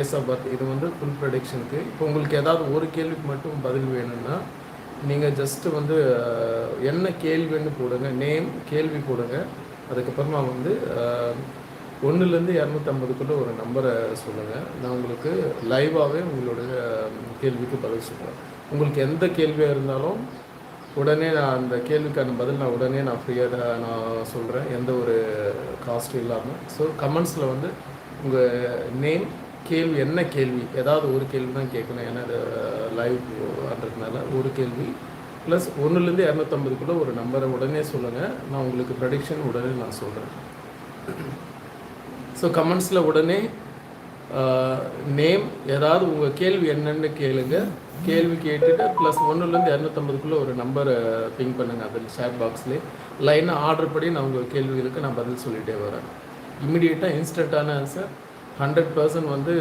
Days of birth இது வந்து full ப்ரெடிக்ஷனுக்கு. இப்போ உங்களுக்கு ஏதாவது ஒரு கேள்விக்கு மட்டும் பதில் வேணும்னா நீங்கள் ஜஸ்ட்டு வந்து என்ன கேள்வின்னு போடுங்க, நேம் கேள்வி போடுங்க. அதுக்கப்புறமா வந்து 1லேருந்து 250க்குள்ளே ஒரு நம்பரை சொல்லுங்கள். நான் உங்களுக்கு லைவாகவே உங்களுடைய கேள்விக்கு பதில் சொல்கிறேன். உங்களுக்கு எந்த கேள்வியாக இருந்தாலும் உடனே நான் அந்த கேள்விக்கான பதில் உடனே ஃப்ரீயாக தான் நான் சொல்கிறேன், எந்த ஒரு காஸ்ட்டும் இல்லாமல். ஸோ கமெண்ட்ஸில் வந்து உங்கள் நேம், கேள்வி, என்ன கேள்வி, ஏதாவது ஒரு கேள்வி தான் கேட்கணும். ஏன்னா இது லைவ் பண்ணுறதுனால ஒரு கேள்வி ப்ளஸ் 1லேருந்து 250க்குள்ளே ஒரு நம்பரை உடனே சொல்லுங்கள். நான் உங்களுக்கு ப்ரெடிக்ஷன் உடனே நான் சொல்கிறேன். ஸோ கமெண்ட்ஸில் உடனே நேம், ஏதாவது உங்கள் கேள்வி என்னென்னு கேளுங்க. கேள்வி கேட்டுட்டு ப்ளஸ் 1லேருந்து 250க்குள்ளே ஒரு நம்பரை பிங் பண்ணுங்கள். அதில் சேட் பாக்ஸ்லேயே லைனாக ஆர்டர் படி நான் உங்கள் கேள்விகளுக்கு நான் பதில் சொல்லிகிட்டே வரேன். இமிடியேட்டாக இன்ஸ்டண்ட்டான ஆன்சர் 100% வந்து